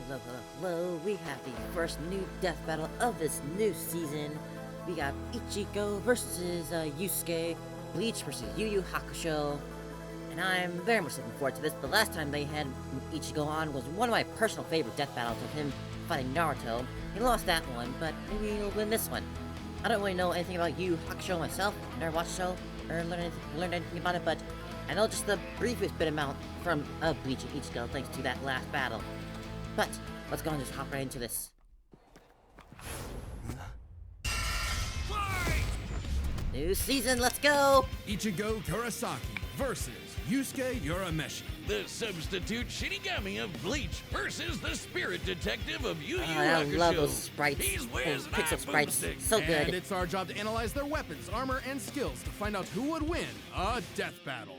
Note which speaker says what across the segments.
Speaker 1: Hello, hello, hello. We have the first new death battle of this new season. We got Ichigo versus Yusuke, Bleach versus Yu Yu Hakusho. And I'm very much looking forward to this. The last time they had Ichigo on was one of my personal favorite death battles of him fighting Naruto. He lost that one, but maybe he'll win this one. I don't really know anything about Yu Yu Hakusho myself. Never watched the show or learned anything about it, but I know just the briefest bit amount from Bleach and Ichigo thanks to that last battle. But let's go and just hop right into this.
Speaker 2: Fight!
Speaker 1: New season, let's go!
Speaker 2: Ichigo Kurosaki versus Yusuke Urameshi.
Speaker 3: The substitute Shinigami of Bleach versus the spirit detective of Yu Yu
Speaker 1: I
Speaker 3: Hakusho.
Speaker 1: love those sprites.
Speaker 3: He's
Speaker 1: Those
Speaker 3: whiz and
Speaker 1: pixel
Speaker 3: I'm
Speaker 1: sprites.
Speaker 3: boomstick.
Speaker 1: So
Speaker 2: And
Speaker 1: good.
Speaker 2: it's our job to analyze their weapons, armor, and skills to find out who would win a death battle.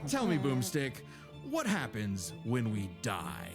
Speaker 2: Tell me, Boomstick, what happens when we die?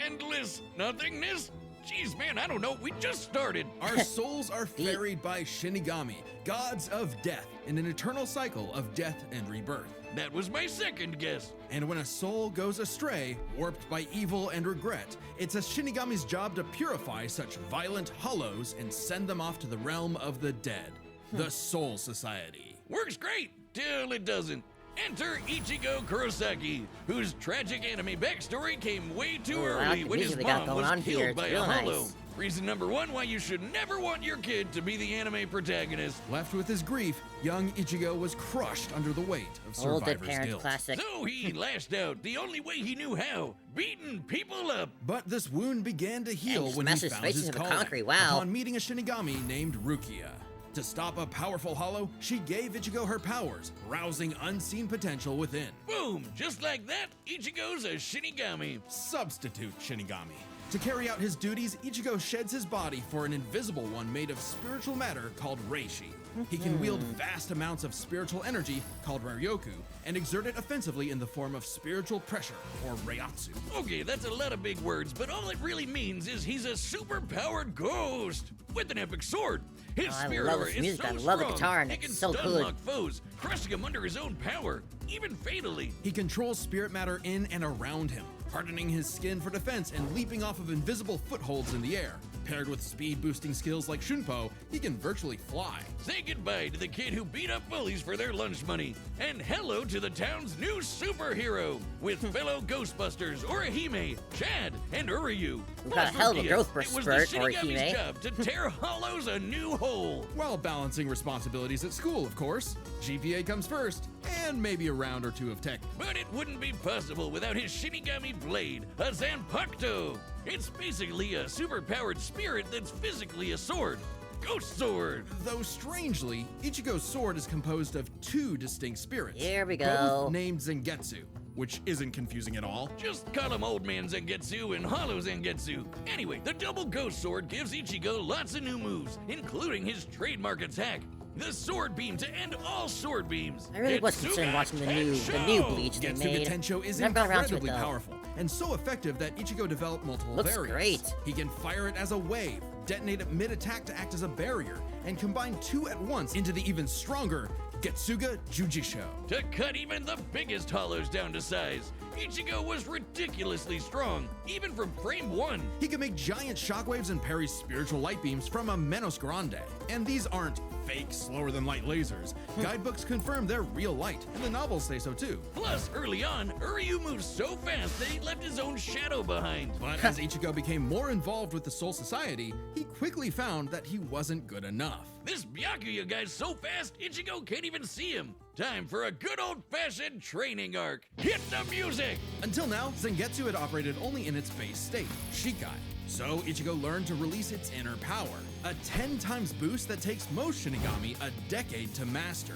Speaker 3: Endless nothingness? Jeez, man, I don't know. We just started.
Speaker 2: Our souls are ferried by Shinigami, gods of death, in an eternal cycle of death and rebirth.
Speaker 3: That was my second guess.
Speaker 2: And when a soul goes astray, warped by evil and regret, it's a Shinigami's job to purify such violent hollows and send them off to the realm of the dead, the Soul Society.
Speaker 3: Works great till it doesn't. Enter Ichigo Kurosaki, whose tragic anime backstory came way too
Speaker 1: Ooh, I like
Speaker 3: early
Speaker 1: the
Speaker 3: when his
Speaker 1: music they got
Speaker 3: mom
Speaker 1: going
Speaker 3: was
Speaker 1: on here.
Speaker 3: killed
Speaker 1: It's
Speaker 3: by a
Speaker 1: real
Speaker 3: hollow.
Speaker 1: nice.
Speaker 3: Reason number one why you should never want your kid to be the anime protagonist.
Speaker 2: Left with his grief, young Ichigo was crushed under the weight of
Speaker 1: Old Dead
Speaker 2: survivor's
Speaker 1: Parents
Speaker 2: guilt.
Speaker 1: classic.
Speaker 3: So he lashed out the only way he knew how, beating people up.
Speaker 2: But this wound began to heal
Speaker 1: he
Speaker 2: when he
Speaker 1: smashed his
Speaker 2: found
Speaker 1: face
Speaker 2: his
Speaker 1: into the
Speaker 2: calling
Speaker 1: concrete, wow.
Speaker 2: upon meeting a Shinigami named Rukia. To stop a powerful hollow, she gave Ichigo her powers, rousing unseen potential within.
Speaker 3: Boom! Just like that, Ichigo's a Shinigami.
Speaker 2: Substitute Shinigami. To carry out his duties, Ichigo sheds his body for an invisible one made of spiritual matter called Reishi. He can wield vast amounts of spiritual energy, called Ryoku, and exert it offensively in the form of spiritual pressure, or Reiatsu.
Speaker 3: Okay, that's a lot of big words, but all it really means is he's a super-powered ghost with an epic sword. His
Speaker 1: Oh, I
Speaker 3: spirit
Speaker 1: love
Speaker 3: aura
Speaker 1: this
Speaker 3: is
Speaker 1: music.
Speaker 3: so
Speaker 1: I love the
Speaker 3: strong,
Speaker 1: guitar, and
Speaker 3: it
Speaker 1: it's
Speaker 3: can
Speaker 1: so
Speaker 3: stun
Speaker 1: good.
Speaker 3: lock foes, crushing them under his own power, even fatally.
Speaker 2: He controls spirit matter in and around him, hardening his skin for defense and leaping off of invisible footholds in the air. Paired with speed-boosting skills like Shunpo, he can virtually fly.
Speaker 3: Say goodbye to the kid who beat up bullies for their lunch money, and hello to the town's new superhero, with fellow Ghostbusters Orihime, Chad, and Uryu.
Speaker 1: We've got a
Speaker 3: Plus
Speaker 1: hell of a
Speaker 3: Rukia.
Speaker 1: growth
Speaker 3: It was the
Speaker 1: spurt,
Speaker 3: Shinigami's
Speaker 1: Orihime.
Speaker 3: job to tear hollows a new hole.
Speaker 2: While balancing responsibilities at school, of course. GPA comes first, and maybe a round or two of tech.
Speaker 3: But it wouldn't be possible without his Shinigami blade, a Zanpakuto. It's basically a superpowered spirit that's physically a sword. Ghost sword.
Speaker 2: Though strangely, Ichigo's sword is composed of two distinct spirits.
Speaker 1: Here we go.
Speaker 2: Both named Zangetsu, which isn't confusing at all.
Speaker 3: Just call him Old Man Zangetsu and Hollow Zangetsu. Anyway, the double ghost sword gives Ichigo lots of new moves, including his trademark attack, the sword beam to end all sword beams.
Speaker 1: I really was
Speaker 3: Getsuga
Speaker 1: concerned watching the new
Speaker 3: Tensho.
Speaker 1: Bleach they
Speaker 2: Getsuga
Speaker 1: made.
Speaker 2: Tensho is
Speaker 1: Never got around to it
Speaker 2: incredibly
Speaker 1: though.
Speaker 2: powerful, and so effective that Ichigo developed multiple
Speaker 1: Looks
Speaker 2: variants.
Speaker 1: great.
Speaker 2: He can fire it as a wave, detonate it mid-attack to act as a barrier, and combine two at once into the even stronger Getsuga Jujisho.
Speaker 3: To cut even the biggest hollows down to size, Ichigo was ridiculously strong, even from frame 1.
Speaker 2: He can make giant shockwaves and parry spiritual light beams from a Menos Grande. And these aren't fake, slower-than-light lasers. Guidebooks confirm they're real light, and the novels say so too.
Speaker 3: Plus, early on, Uryu moved so fast that he left his own shadow behind.
Speaker 2: But as Ichigo became more involved with the Soul Society, he quickly found that he wasn't good enough.
Speaker 3: This Byakuya guy's so fast, Ichigo can't even see him. Time for a good old-fashioned training arc. Hit the music!
Speaker 2: Until now, Zangetsu had operated only in its base state, Shikai. So Ichigo learned to release its inner power, a 10 times boost that takes most Shinigami a decade to master.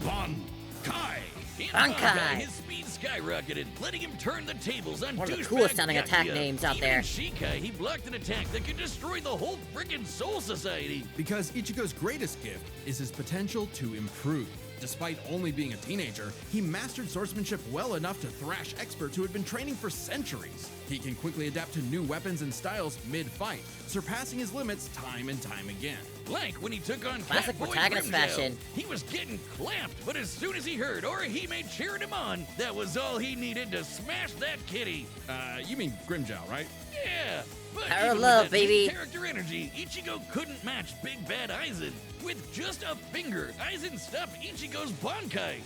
Speaker 2: Bankai!
Speaker 3: In
Speaker 1: Bankai!
Speaker 3: Bankai, his speed skyrocketed, letting him turn the tables on
Speaker 1: One of the
Speaker 3: douchebag
Speaker 1: coolest sounding
Speaker 3: Byakuya.
Speaker 1: attack names out
Speaker 3: Even
Speaker 1: there.
Speaker 3: in Shikai, he blocked an attack that could destroy the whole frickin' Soul Society.
Speaker 2: Because Ichigo's greatest gift is his potential to improve. Despite only being a teenager, he mastered swordsmanship well enough to thrash experts who had been training for centuries. He can quickly adapt to new weapons and styles mid-fight, surpassing his limits time and time again.
Speaker 3: Like when he took on
Speaker 1: Classic
Speaker 3: Catboy
Speaker 1: protagonist
Speaker 3: Grimdale.
Speaker 1: fashion.
Speaker 3: He was getting clamped, but as soon as he heard Orihime cheering him on, that was all he needed to smash that kitty.
Speaker 2: You mean Grimjow, right?
Speaker 3: Yeah, but
Speaker 1: Power of
Speaker 3: even
Speaker 1: love,
Speaker 3: with that main
Speaker 1: baby.
Speaker 3: character energy, Ichigo couldn't match Big Bad Aizen. With just a finger, Aizen stopped Ichigo's Bankai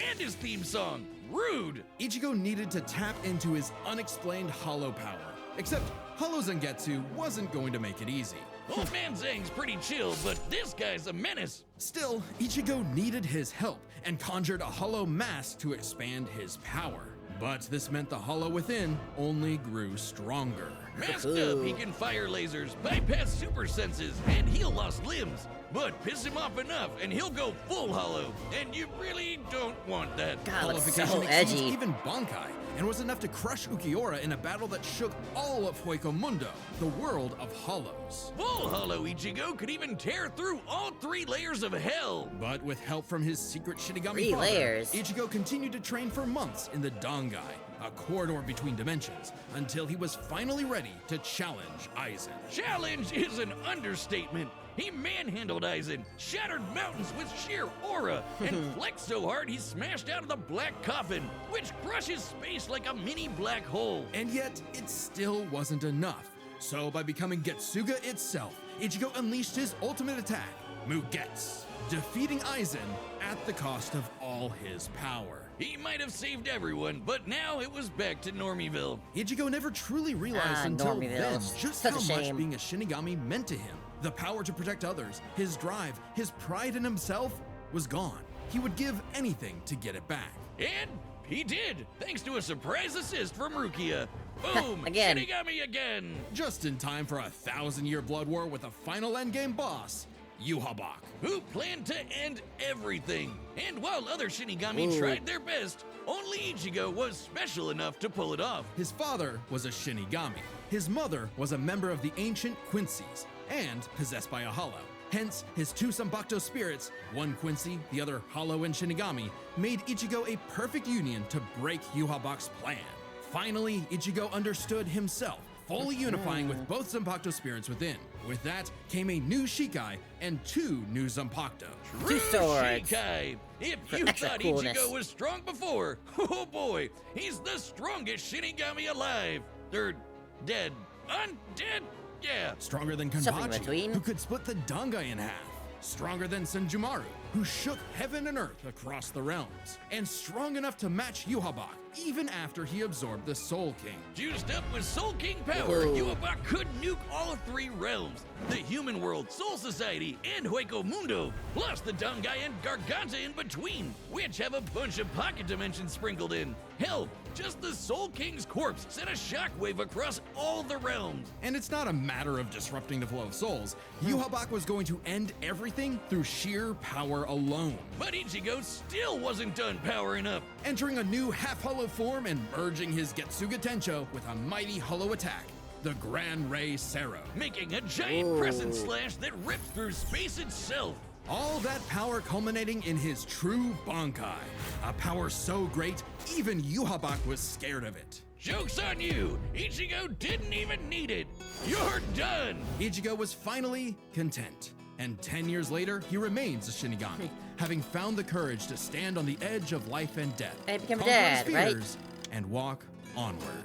Speaker 3: and his theme song. Rude.
Speaker 2: Ichigo needed to tap into his unexplained hollow power. Except Hollow Zangetsu wasn't going to make it easy.
Speaker 3: Old Man Zang's pretty chill, but this guy's a menace.
Speaker 2: Still, Ichigo needed his help and conjured a hollow mask to expand his power. But this meant the hollow within only grew stronger.
Speaker 3: Masked up, he can fire lasers, bypass super senses, and heal lost limbs. But piss him off enough, and he'll go full hollow. And you really don't want that.
Speaker 1: God, looks
Speaker 2: Qualification
Speaker 1: so
Speaker 2: exceeds
Speaker 1: edgy.
Speaker 2: even Bankai, and was enough to crush Ukiura in a battle that shook all of Hueco Mundo, the world of hollows.
Speaker 3: Full hollow Ichigo could even tear through all 3 layers of hell.
Speaker 2: But with help from his secret Shinigami
Speaker 1: 3
Speaker 2: father,
Speaker 1: layers.
Speaker 2: Ichigo continued to train for months in the Dangai, a corridor between dimensions, until he was finally ready to challenge Aizen.
Speaker 3: Challenge is an understatement. He manhandled Aizen, shattered mountains with sheer aura, and flexed so hard he smashed out of the black coffin, which crushes space like a mini black hole.
Speaker 2: And yet, it still wasn't enough. So by becoming Getsuga itself, Ichigo unleashed his ultimate attack, Mugetsu, defeating Aizen at the cost of all his power.
Speaker 3: He might have saved everyone, but now it was back to Normieville.
Speaker 2: Ichigo never truly realized until
Speaker 1: Normie
Speaker 2: then
Speaker 1: Bills.
Speaker 2: just
Speaker 1: Such
Speaker 2: how
Speaker 1: a
Speaker 2: much
Speaker 1: shame.
Speaker 2: being a Shinigami meant to him. The power to protect others, his drive, his pride in himself was gone. He would give anything to get it back.
Speaker 3: And he did, thanks to a surprise assist from Rukia. Boom!
Speaker 1: Again.
Speaker 3: Shinigami again!
Speaker 2: Just in time for a 1,000-year blood war with a final endgame boss, Yhwach.
Speaker 3: Who planned to end everything. And while other Shinigami tried their best, only Ichigo was special enough to pull it off.
Speaker 2: His father was a Shinigami. His mother was a member of the ancient Quincy's and possessed by a hollow. Hence, his 2 Sanbakuto spirits, one Quincy, the other hollow and Shinigami, made Ichigo a perfect union to break Yhwach's plan. Finally, Ichigo understood himself, fully unifying with both Zanpakuto spirits within. With that came a new Shikai and 2 new Zanpakuto.
Speaker 1: Two swords.
Speaker 3: Shikai. If
Speaker 1: For
Speaker 3: you
Speaker 1: extra
Speaker 3: thought
Speaker 1: coolness.
Speaker 3: Ichigo was strong before, oh boy, he's the strongest Shinigami alive. They're dead. Undead? Yeah.
Speaker 2: Stronger than
Speaker 1: Something
Speaker 2: Kanbachi,
Speaker 1: between.
Speaker 2: who could split the Dangai in half. Stronger than Senjumaru, who shook heaven and earth across the realms. And strong enough to match Yhwach, even after he absorbed the Soul King.
Speaker 3: Juiced up with Soul King power,
Speaker 1: Whoa.
Speaker 3: Yhwach could nuke all 3 realms. The human world, Soul Society, and Hueco Mundo, plus the Dangai and Garganta in between, which have a bunch of pocket dimensions sprinkled in. Hell, just the Soul King's corpse sent a shockwave across all the realms.
Speaker 2: And it's not a matter of disrupting the flow of souls. Yhwach was going to end everything through sheer power alone.
Speaker 3: But Ichigo still wasn't done powering up.
Speaker 2: Entering a new half-hollow form and merging his Getsuga Tencho with a mighty hollow attack, the Gran Ray Sero.
Speaker 3: Making a giant crescent slash that rips through space itself.
Speaker 2: All that power culminating in his true Bankai. A power so great, even Yhwach was scared of it.
Speaker 3: Joke's on you! Ichigo didn't even need it! You're done!
Speaker 2: Ichigo was finally content. And 10 years later, he remains a Shinigami, having found the courage to stand on the edge of life and death,
Speaker 1: And become a
Speaker 2: conquer
Speaker 1: dad,
Speaker 2: his
Speaker 1: right?
Speaker 2: fears, and walk onward.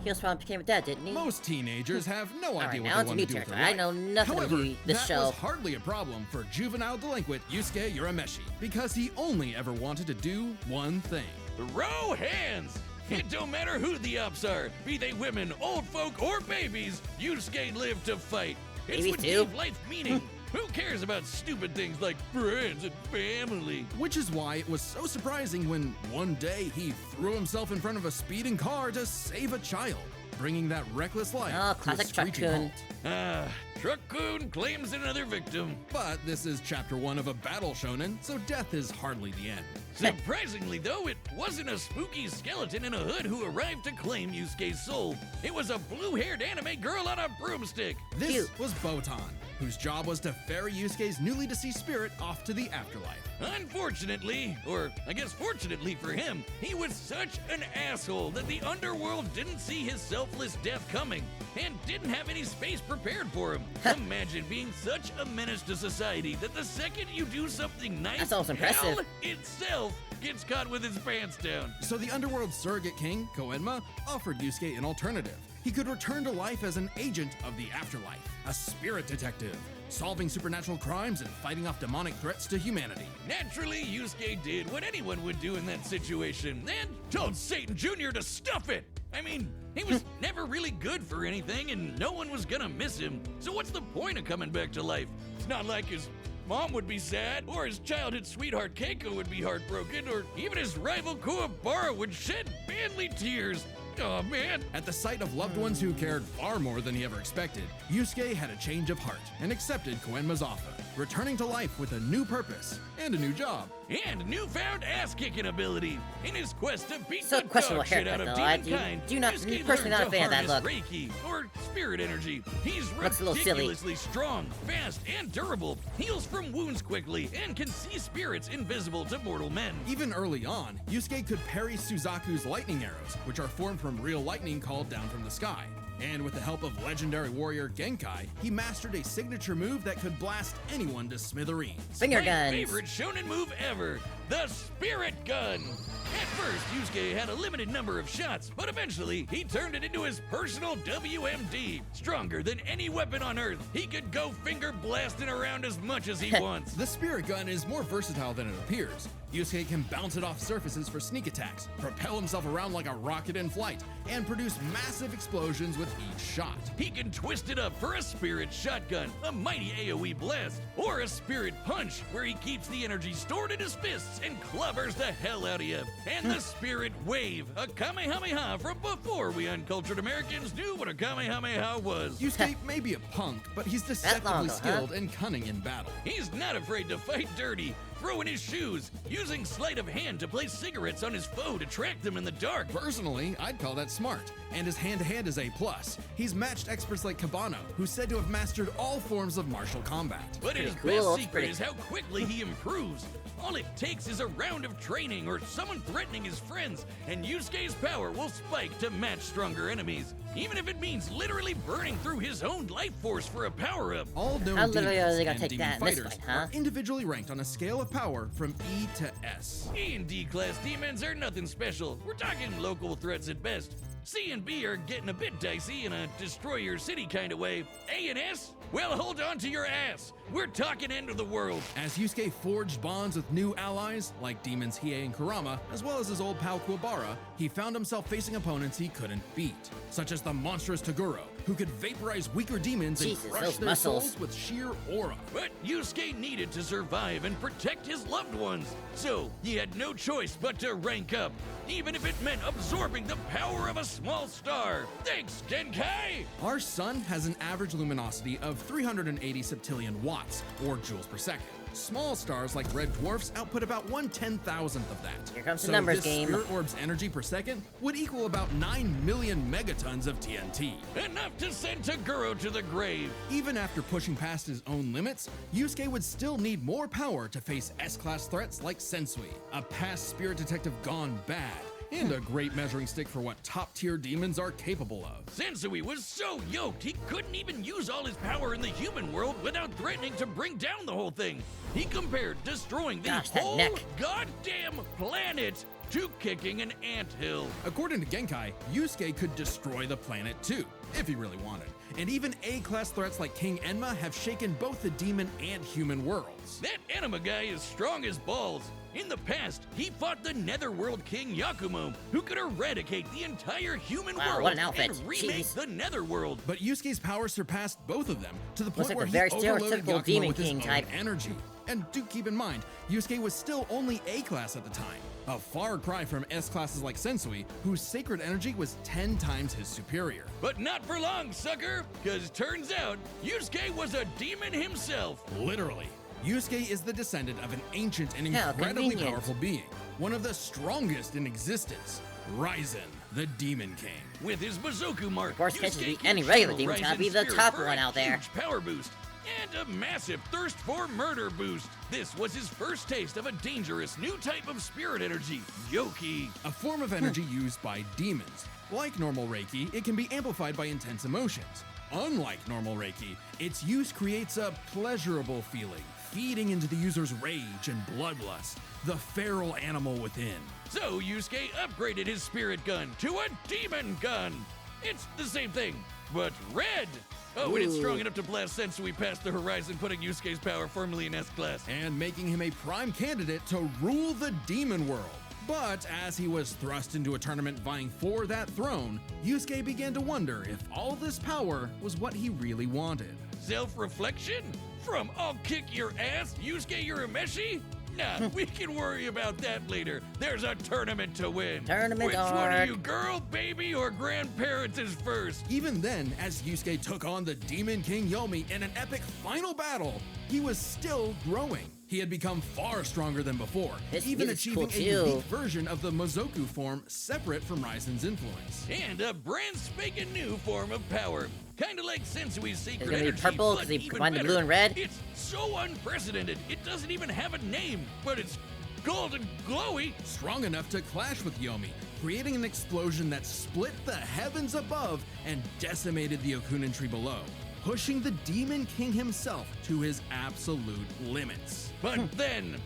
Speaker 1: He also probably became a dad, didn't he?
Speaker 2: Most teenagers have no
Speaker 1: Alright,
Speaker 2: idea
Speaker 1: now
Speaker 2: what
Speaker 1: it's
Speaker 2: they
Speaker 1: a
Speaker 2: want
Speaker 1: new
Speaker 2: to do with their
Speaker 1: character. I
Speaker 2: life.
Speaker 1: know nothing
Speaker 2: However,
Speaker 1: about this
Speaker 2: that
Speaker 1: show.
Speaker 2: was hardly a problem for juvenile delinquent Yusuke Urameshi, because he only ever wanted to do one thing.
Speaker 3: Throw hands! It don't matter who the ops are, be they women, old folk, or babies, Yusuke lived to fight. It's
Speaker 1: Babies
Speaker 3: what
Speaker 1: too?
Speaker 3: gave life meaning. Who cares about stupid things like friends and family?
Speaker 2: Which is why it was so surprising when one day he threw himself in front of a speeding car to save a child, bringing that reckless life
Speaker 1: Oh,
Speaker 2: to a
Speaker 1: classic
Speaker 2: screeching
Speaker 1: Truck-kun.
Speaker 2: halt.
Speaker 3: Ah, Truck-kun claims another victim.
Speaker 2: But this is chapter 1 of a battle shonen, so death is hardly the end.
Speaker 3: Surprisingly, though, it wasn't a spooky skeleton in a hood who arrived to claim Yusuke's soul. It was a blue-haired anime girl on a broomstick.
Speaker 2: This
Speaker 1: Cute.
Speaker 2: was Botan, whose job was to ferry Yusuke's newly deceased spirit off to the afterlife.
Speaker 3: Unfortunately, or I guess fortunately for him, he was such an asshole that the underworld didn't see his selfless death coming and didn't have any space prepared for him. Imagine being such a menace to society that the second you do something nice,
Speaker 1: That's almost impressive.
Speaker 3: hell itself gets caught with his pants down.
Speaker 2: So the underworld surrogate king, Koenma, offered Yusuke an alternative. He could return to life as an agent of the afterlife, a spirit detective, solving supernatural crimes and fighting off demonic threats to humanity.
Speaker 3: Naturally, Yusuke did what anyone would do in that situation, and told Satan Jr. to stuff it! I mean, he was never really good for anything, and no one was gonna miss him, so what's the point of coming back to life? It's not like his mom would be sad, or his childhood sweetheart Keiko would be heartbroken, or even his rival Kuwabara would shed manly tears. Oh man.
Speaker 2: At the sight of loved ones who cared far more than he ever expected, Yusuke had a change of heart and accepted Koenma's offer, returning to life with a new purpose and a new job.
Speaker 3: And newfound ass-kicking ability. In his quest to beat
Speaker 1: So
Speaker 3: the
Speaker 1: questionable
Speaker 3: dog shit out
Speaker 1: haircut,
Speaker 3: of
Speaker 1: though. I
Speaker 3: demonkind,
Speaker 1: do not-
Speaker 3: Yusuke
Speaker 1: personally not a
Speaker 3: learned to
Speaker 1: fan of that
Speaker 3: harness
Speaker 1: look.
Speaker 3: Reiki, or spirit energy. He's
Speaker 1: Looks a little silly.
Speaker 3: ridiculously strong, fast, and durable. Heals from wounds quickly, and can see spirits invisible to mortal men.
Speaker 2: Even early on, Yusuke could parry Suzaku's lightning arrows, which are formed from real lightning called down from the sky. And with the help of legendary warrior Genkai, he mastered a signature move that could blast anyone to smithereens.
Speaker 1: Finger
Speaker 3: My
Speaker 1: guns.
Speaker 3: favorite shonen move ever, the Spirit Gun. At first, Yusuke had a limited number of shots, but eventually he turned it into his personal WMD. Stronger than any weapon on Earth, he could go finger blasting around as much as he wants.
Speaker 2: The spirit gun is more versatile than it appears. Yusuke can bounce it off surfaces for sneak attacks, propel himself around like a rocket in flight, and produce massive explosions with each shot.
Speaker 3: He can twist it up for a spirit shotgun, a mighty AoE blast, or a spirit punch, where he keeps the energy stored in his fists and clobbers the hell out of you. And the spirit wave, a Kamehameha from before we uncultured Americans knew what a Kamehameha was.
Speaker 2: Yusuke may be a punk, but he's
Speaker 1: long
Speaker 2: deceptively
Speaker 1: ago, huh?
Speaker 2: skilled and cunning in battle.
Speaker 3: He's not afraid to fight dirty, throwing his shoes, using sleight of hand to place cigarettes on his foe to track them in the dark.
Speaker 2: Personally, I'd call that smart. And his hand-to-hand is A+. He's matched experts like Kabano, who's said to have mastered all forms of martial combat.
Speaker 3: But his
Speaker 1: Pretty cool,
Speaker 3: best secret
Speaker 1: pretty-
Speaker 3: is how quickly he improves. All it takes is a round of training or someone threatening his friends, and Yusuke's power will spike to match stronger enemies, even if it means literally burning through his own life force for a power-up.
Speaker 2: All known
Speaker 1: How literally
Speaker 2: demons
Speaker 1: are they gonna
Speaker 2: and
Speaker 1: take
Speaker 2: demon
Speaker 1: that in this
Speaker 2: fighters
Speaker 1: fight, huh?
Speaker 2: are individually ranked on a scale of power from E to S.
Speaker 3: E and D class demons are nothing special. We're talking local threats at best. C and B are getting a bit dicey in a destroy your city kind of way. A and S? Well, hold on to your ass. We're talking end of the world.
Speaker 2: As Yusuke forged bonds with new allies, like demons Hiei and Kurama, as well as his old pal Kuwabara, he found himself facing opponents he couldn't beat, such as the monstrous Toguro, who could vaporize weaker demons
Speaker 1: Jesus,
Speaker 2: and crush
Speaker 1: those
Speaker 2: their
Speaker 1: muscles.
Speaker 2: souls with sheer aura.
Speaker 3: But Yusuke needed to survive and protect his loved ones, so he had no choice but to rank up, even if it meant absorbing the power of a small star. Thanks, Genkai!
Speaker 2: Our sun has an average luminosity of 380 septillion watts, or joules per second. Small stars like red dwarfs output about 1/10,000th of that.
Speaker 1: Here comes the
Speaker 2: so
Speaker 1: numbers
Speaker 2: this
Speaker 1: game.
Speaker 2: spirit orb's energy per second would equal about 9 million megatons of TNT.
Speaker 3: Enough to send Toguro to the grave.
Speaker 2: Even after pushing past his own limits, Yusuke would still need more power to face S-class threats like Sensui, a past spirit detective gone bad, and a great measuring stick for what top-tier demons are capable of.
Speaker 3: Sensui was so yoked he couldn't even use all his power in the human world without threatening to bring down the whole thing. He compared destroying the
Speaker 1: Gosh, that
Speaker 3: whole
Speaker 1: neck.
Speaker 3: goddamn planet to kicking an anthill.
Speaker 2: According to Genkai, Yusuke could destroy the planet too, if he really wanted. And even A-class threats like King Enma have shaken both the demon and human worlds.
Speaker 3: That anima guy is strong as balls. In the past, he fought the Netherworld King Yakumo, who could eradicate the entire human
Speaker 1: Wow,
Speaker 3: world
Speaker 1: what an outfit.
Speaker 3: and remake
Speaker 1: Jeez.
Speaker 3: the Netherworld.
Speaker 2: But Yusuke's power surpassed both of them to the point
Speaker 1: like
Speaker 2: where
Speaker 1: a
Speaker 2: he
Speaker 1: very
Speaker 2: overloaded
Speaker 1: stereotypical
Speaker 2: Yakumo
Speaker 1: demon
Speaker 2: with his
Speaker 1: king
Speaker 2: own
Speaker 1: type.
Speaker 2: energy. And do keep in mind, Yusuke was still only A-class at the time, a far cry from S-classes like Sensui, whose sacred energy was 10 times his superior.
Speaker 3: But not for long, sucker, because turns out Yusuke was a demon himself.
Speaker 2: Literally. Yusuke is the descendant of an ancient and
Speaker 1: How
Speaker 2: incredibly
Speaker 1: convenient.
Speaker 2: powerful being, one of the strongest in existence, Ryzen, the Demon King.
Speaker 3: With his Bazoku mark,
Speaker 1: Of course, can't
Speaker 3: Yusuke
Speaker 1: just be
Speaker 3: can
Speaker 1: any regular
Speaker 3: channel
Speaker 1: demon, it's gotta
Speaker 3: Ryzen's
Speaker 1: be the
Speaker 3: spirit
Speaker 1: top
Speaker 3: for
Speaker 1: one
Speaker 3: a
Speaker 1: out there.
Speaker 3: huge power boost. and a massive thirst for murder boost. This was his first taste of a dangerous new type of spirit energy, Yoki.
Speaker 2: A form of energy used by demons. Like normal Reiki, it can be amplified by intense emotions. Unlike normal Reiki, its use creates a pleasurable feeling, feeding into the user's rage and bloodlust, the feral animal within.
Speaker 3: So Yusuke upgraded his spirit gun to a demon gun. It's the same thing, but red. Oh, and it's strong enough to blast Sensui past the horizon, putting Yusuke's power firmly in S-Class.
Speaker 2: And making him a prime candidate to rule the demon world. But as he was thrust into a tournament vying for that throne, Yusuke began to wonder if all this power was what he really wanted.
Speaker 3: Self-reflection? From I'll kick your ass, Yusuke Urameshi? Nah, we can worry about that later. There's a tournament to win.
Speaker 1: Tournament
Speaker 3: Which one
Speaker 1: arc.
Speaker 3: of you, girl, baby, or grandparents is first?
Speaker 2: Even then, as Yusuke took on the Demon King Yomi in an epic final battle, he was still growing. He had become far stronger than before,
Speaker 1: This
Speaker 2: even
Speaker 1: music's
Speaker 2: achieving
Speaker 1: cool
Speaker 2: a
Speaker 1: too.
Speaker 2: unique version of the Mozoku form separate from Raizen's influence.
Speaker 3: And a brand spanking new form of power. Kinda like Sensui's secret
Speaker 1: It's gonna be
Speaker 3: energy,
Speaker 1: purple
Speaker 3: but
Speaker 1: 'cause he
Speaker 3: even
Speaker 1: combined the
Speaker 3: better.
Speaker 1: blue and red?
Speaker 3: It's so unprecedented, it doesn't even have a name, but it's gold and glowy.
Speaker 2: Strong enough to clash with Yomi, creating an explosion that split the heavens above and decimated the Okunin tree below, pushing the Demon King himself to his absolute limits.
Speaker 3: But then,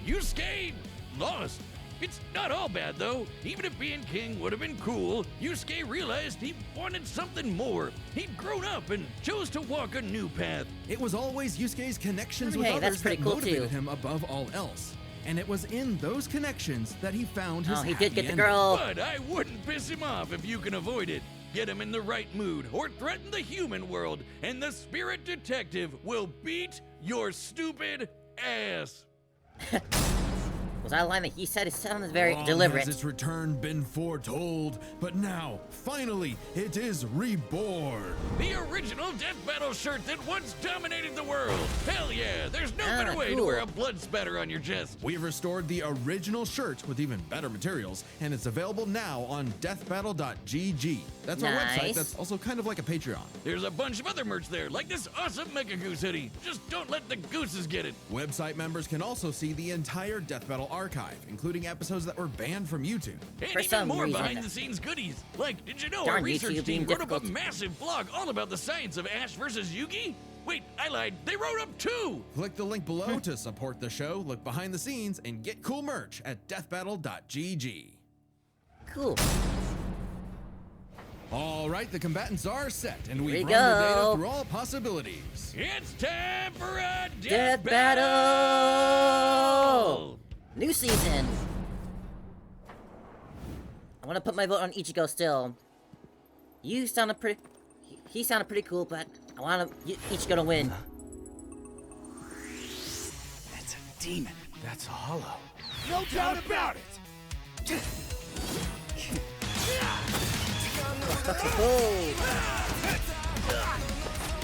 Speaker 3: Yusuke lost. It's not all bad though. Even if being king would have been cool, Yusuke realized he wanted something more. He'd grown up and chose to walk a new path.
Speaker 2: It was always Yusuke's connections with
Speaker 1: Hey, that's
Speaker 2: others
Speaker 1: pretty
Speaker 2: that
Speaker 1: cool,
Speaker 2: motivated
Speaker 1: too.
Speaker 2: him above all else. And it was in those connections that he found his
Speaker 1: Oh, he
Speaker 2: happy
Speaker 1: did get the
Speaker 2: ending.
Speaker 1: girl.
Speaker 3: But I wouldn't piss him off if you can avoid it. Get him in the right mood or threaten the human world, and the spirit detective will beat your stupid ass.
Speaker 1: Was that a line that he said? It sounded very
Speaker 2: Long
Speaker 1: deliberate.
Speaker 2: has its return been foretold, but now, finally, it is reborn.
Speaker 3: The original Death Battle shirt that once dominated the world. Hell yeah, there's no better way to
Speaker 1: cool.
Speaker 3: wear a blood spatter on your chest.
Speaker 2: We've restored the original shirt with even better materials, and it's available now on deathbattle.gg. That's our website
Speaker 1: Nice.
Speaker 2: that's also kind of like a Patreon.
Speaker 3: There's a bunch of other merch there, like this awesome Mega Goose hoodie. Just don't let the gooses get it.
Speaker 2: Website members can also see the entire Death Battle archive, including episodes that were banned from YouTube.
Speaker 3: And
Speaker 1: For
Speaker 3: even
Speaker 1: some
Speaker 3: more
Speaker 1: reason.
Speaker 3: behind-the-scenes goodies. Like, did you know our
Speaker 1: Darn
Speaker 3: research
Speaker 1: YouTube
Speaker 3: team
Speaker 1: being
Speaker 3: wrote up a
Speaker 1: difficult.
Speaker 3: massive blog all about the science of Ash versus Yugi? Wait, I lied. They wrote up two!
Speaker 2: Click the link below to support the show, look behind the scenes, and get cool merch at deathbattle.gg.
Speaker 1: Cool.
Speaker 2: All right, the combatants are set, and we've
Speaker 1: Here
Speaker 2: run
Speaker 1: we
Speaker 2: the data
Speaker 1: go.
Speaker 2: through all possibilities.
Speaker 3: It's time for a
Speaker 1: Death
Speaker 3: battle!
Speaker 1: battle! New season. I want to put my vote on Ichigo still. You sounded pretty... He sounded pretty cool, but I want Ichigo to win.
Speaker 4: That's a demon. That's a hollow. No doubt about it.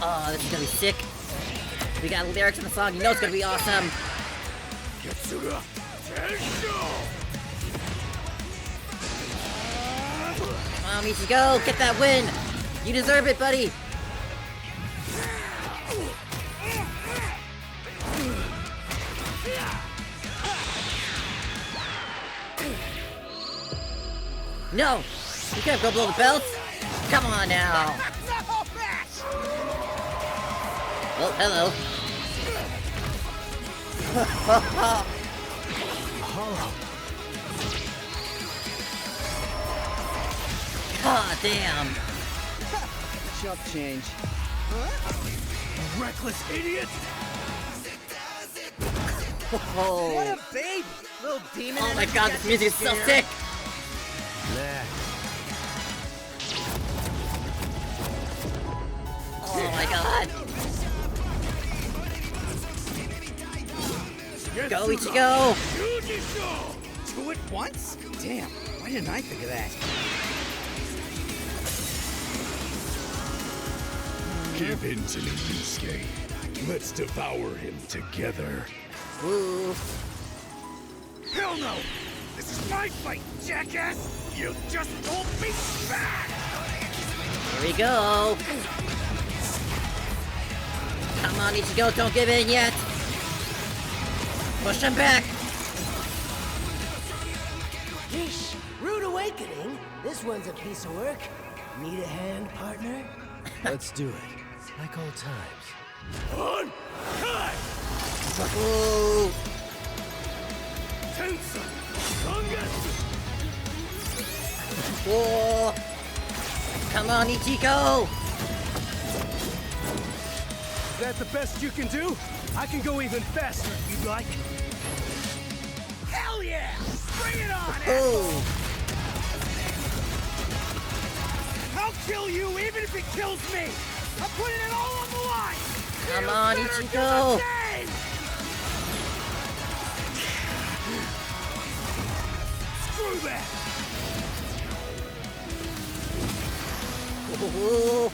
Speaker 1: Oh, this is gonna be sick. We got lyrics in the song, you know it's gonna be awesome. Come on, Ichigo, get that win. You deserve it, buddy. No! You can't go below the belt! Come on now! Oh, hello. God damn!
Speaker 4: Chump change. Reckless idiot!
Speaker 1: Oh,
Speaker 4: What a baby! Little demon.
Speaker 1: oh my god, this music is so sick! Oh my god! Go, Ichigo!
Speaker 4: Two at once? Damn, why didn't I think of that?
Speaker 5: Give in to me, Yusuke. Let's devour him together.
Speaker 1: Ooh.
Speaker 4: Hell no! This is my fight, jackass! You just hold me back!
Speaker 1: Here we go! Come on, Ichigo, don't give in yet. Push him back.
Speaker 6: Yeesh, rude awakening. This one's a piece of work. Need a hand, partner?
Speaker 7: Let's do it. Like old times.
Speaker 4: On! Cut!
Speaker 1: Ooh.
Speaker 4: Tensa! Sangetsu!
Speaker 1: Whoa. Come on, Ichigo.
Speaker 6: Is that the best you can do? I can go even faster if you'd like.
Speaker 4: Hell yeah! Bring it on!
Speaker 1: Oh.
Speaker 4: I'll kill you even if it kills me! I'm putting it all on the line!
Speaker 1: Come
Speaker 4: You
Speaker 1: on,
Speaker 4: better do
Speaker 1: Ichigo.
Speaker 4: the same! Screw that!
Speaker 1: Ooh.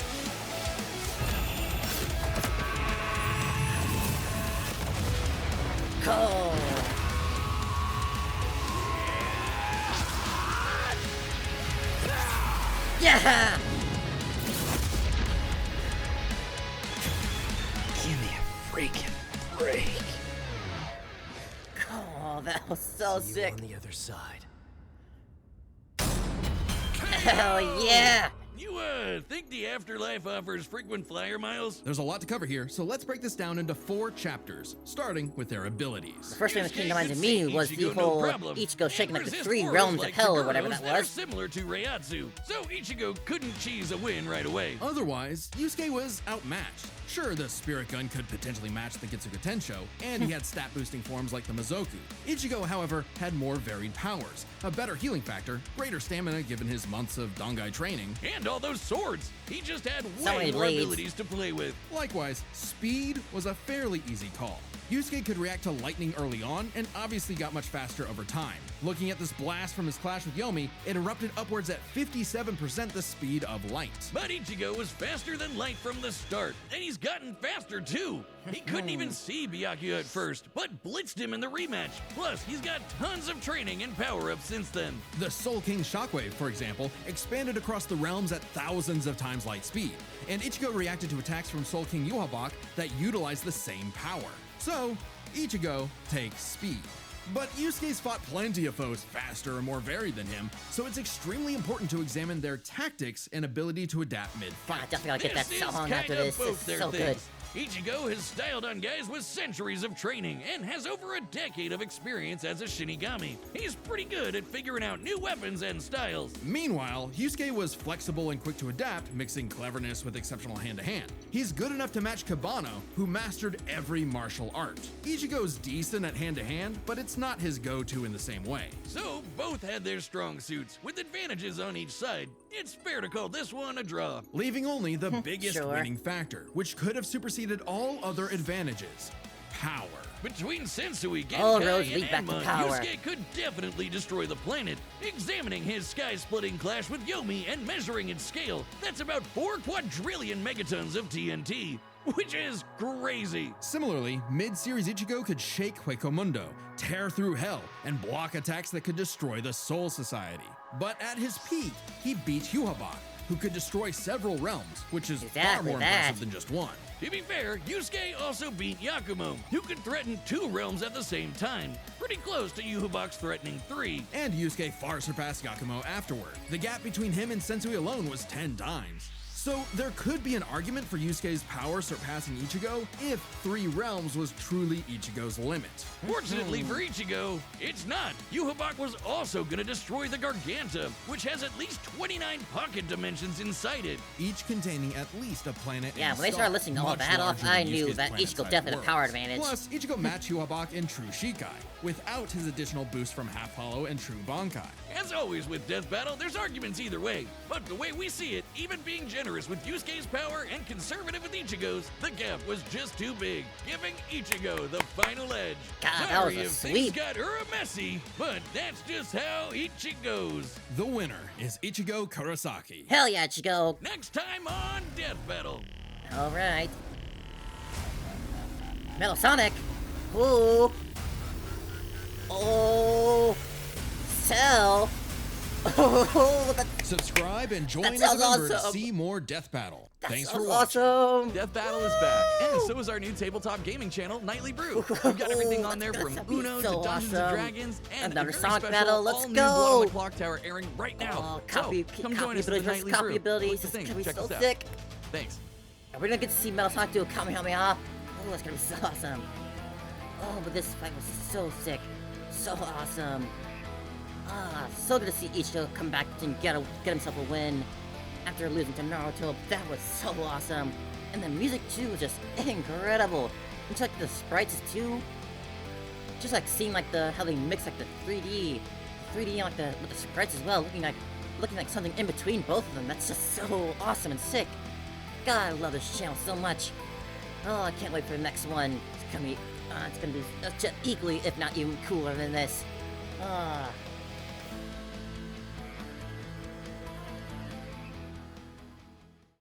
Speaker 1: Go. Yeah.
Speaker 7: Give me a freaking break.
Speaker 1: Oh, that was so
Speaker 7: See you
Speaker 1: sick.
Speaker 7: on the other side.
Speaker 1: Hell yeah.
Speaker 3: You, think the afterlife offers frequent flyer miles?
Speaker 2: There's a lot to cover here, so let's break this down into 4 chapters, starting with their abilities.
Speaker 1: The first thing that came to mind to
Speaker 3: Yusuke
Speaker 1: me
Speaker 3: could
Speaker 1: was
Speaker 3: see
Speaker 1: the
Speaker 3: Ichigo, no
Speaker 1: whole
Speaker 3: problem,
Speaker 1: Ichigo shaking
Speaker 3: and
Speaker 1: like the
Speaker 3: resist
Speaker 1: 3
Speaker 3: forces
Speaker 1: realms
Speaker 3: like
Speaker 1: of hell or whatever
Speaker 3: Kaguros
Speaker 1: that
Speaker 3: are
Speaker 1: was.
Speaker 3: similar to Reiatsu, so Ichigo couldn't cheese a win right away.
Speaker 2: Otherwise, Yusuke was outmatched. Sure, the Spirit Gun could potentially match the Getsuga Tensho, and he had stat-boosting forms like the Mizoku. Ichigo, however, had more varied powers, a better healing factor, greater stamina given his months of Dongai training.
Speaker 3: And all those swords. He just had
Speaker 1: So
Speaker 3: way
Speaker 1: many
Speaker 3: more
Speaker 1: blades.
Speaker 3: abilities to play with.
Speaker 2: Likewise, speed was a fairly easy call. Yusuke could react to lightning early on, and obviously got much faster over time. Looking at this blast from his clash with Yomi, it erupted upwards at 57% the speed of light.
Speaker 3: But Ichigo was faster than light from the start, and he's gotten faster too. He couldn't even see Byakuya at first, but blitzed him in the rematch. Plus, he's got tons of training and power-ups since then.
Speaker 2: The Soul King Shockwave, for example, expanded across the realms at thousands of times light speed, and Ichigo reacted to attacks from Soul King Yuhabak that utilized the same power. So, Ichigo takes speed. But Yusuke's fought plenty of foes faster and more varied than him, so it's extremely important to examine their tactics and ability to adapt mid-fight.
Speaker 1: I definitely gotta get that
Speaker 3: This is
Speaker 1: song after
Speaker 3: kinda
Speaker 1: this.
Speaker 3: both
Speaker 1: It's
Speaker 3: their
Speaker 1: so good.
Speaker 3: things. Ichigo has styled on guys with centuries of training and has over a decade of experience as a Shinigami. He's pretty good at figuring out new weapons and styles.
Speaker 2: Meanwhile, Yusuke was flexible and quick to adapt, mixing cleverness with exceptional hand-to-hand. He's good enough to match Kabano, who mastered every martial art. Ichigo's decent at hand-to-hand, but it's not his go-to in the same way.
Speaker 3: So, both had their strong suits, with advantages on each side. It's fair to call this one a draw.
Speaker 2: Leaving only the biggest
Speaker 1: Sure.
Speaker 2: winning factor, which could have superseded all other advantages: power.
Speaker 3: Between Sensui,
Speaker 1: All
Speaker 3: Genkai,
Speaker 1: roads
Speaker 3: and
Speaker 1: lead back to
Speaker 3: Enma,
Speaker 1: power.
Speaker 3: Yusuke could definitely destroy the planet. Examining his sky-splitting clash with Yomi and measuring its scale, that's about 4 quadrillion megatons of TNT, which is crazy.
Speaker 2: Similarly, mid-series Ichigo could shake Huecomundo, tear through hell, and block attacks that could destroy the Soul Society. But at his peak, he beat Yuhabak, who could destroy several realms, which is far
Speaker 1: Exactly
Speaker 2: more
Speaker 1: that.
Speaker 2: impressive than just one.
Speaker 3: To be fair, Yusuke also beat Yakumo, who could threaten 2 realms at the same time, pretty close to Yuhabak's threatening 3.
Speaker 2: And Yusuke far surpassed Yakumo afterward. The gap between him and Sensui alone was 10 times. So there could be an argument for Yusuke's power surpassing Ichigo if 3 realms was truly Ichigo's limit.
Speaker 3: Fortunately for Ichigo, it's not. Yuhabak was also gonna destroy the Garganta, which has at least 29 pocket dimensions inside it.
Speaker 2: Each containing at least a planet.
Speaker 1: Yeah,
Speaker 2: and
Speaker 1: when they
Speaker 2: star,
Speaker 1: started listing all
Speaker 2: much
Speaker 1: that off,
Speaker 2: larger than
Speaker 1: I knew
Speaker 2: Yusuke's
Speaker 1: that
Speaker 2: planet-sized
Speaker 1: Ichigo definitely had a power
Speaker 2: worlds.
Speaker 1: advantage.
Speaker 2: Plus, Ichigo matched Yuhabak in True Shikai, without his additional boost from Half Hollow and True Bankai.
Speaker 3: As always with Death Battle, there's arguments either way. But the way we see it, even being generous with Yusuke's power and conservative with Ichigo's, the gap was just too big, giving Ichigo the final edge.
Speaker 1: God, that was
Speaker 3: Sorry
Speaker 1: a
Speaker 3: if things
Speaker 1: sweep.
Speaker 3: got messy, but that's just how Ichi goes.
Speaker 2: The winner is Ichigo Kurosaki.
Speaker 1: Hell yeah, Ichigo.
Speaker 3: Next time on Death Battle.
Speaker 1: Alright. Metal Sonic. Ooh. Oh. Cell. Oh, the
Speaker 2: Subscribe and join
Speaker 1: That
Speaker 2: as a
Speaker 1: sounds
Speaker 2: member to
Speaker 1: awesome.
Speaker 2: see more Death Battle.
Speaker 1: That
Speaker 2: Thanks for
Speaker 1: sounds
Speaker 2: watching.
Speaker 1: awesome.
Speaker 3: Death Battle is back, and so is our new tabletop gaming channel, Nightly Brew. We've got everything on there from
Speaker 1: That's gonna be
Speaker 3: Uno
Speaker 1: so
Speaker 3: to Dungeons
Speaker 1: awesome.
Speaker 3: and Dragons, and
Speaker 1: Another
Speaker 3: a very
Speaker 1: Sonic
Speaker 3: special
Speaker 1: battle, let's
Speaker 3: all-new
Speaker 1: go.
Speaker 3: Blood on the Clock Tower airing right now.
Speaker 1: Oh,
Speaker 3: so,
Speaker 1: copy
Speaker 3: come join us at the
Speaker 1: abilities,
Speaker 3: Nightly
Speaker 1: copy
Speaker 3: Brew.
Speaker 1: abilities.
Speaker 3: Click the
Speaker 1: This
Speaker 3: thing,
Speaker 1: is gonna be
Speaker 3: check
Speaker 1: so
Speaker 3: us out.
Speaker 1: sick.
Speaker 3: Thanks.
Speaker 1: Are we gonna get to see Metal Sonic do a Kamehameha? Oh, that's gonna be so awesome. Oh, but this fight was so sick. So awesome. So good to see Ichigo come back and get himself a win after losing to Naruto. That was so awesome. And the music too was just incredible. And just like the sprites too. Just like seeing like how they mix like the 3D and like with the sprites as well, looking like something in between both of them. That's just so awesome and sick. God, I love this channel so much. Oh, I can't wait for the next one. It's gonna be just equally, if not even cooler than this.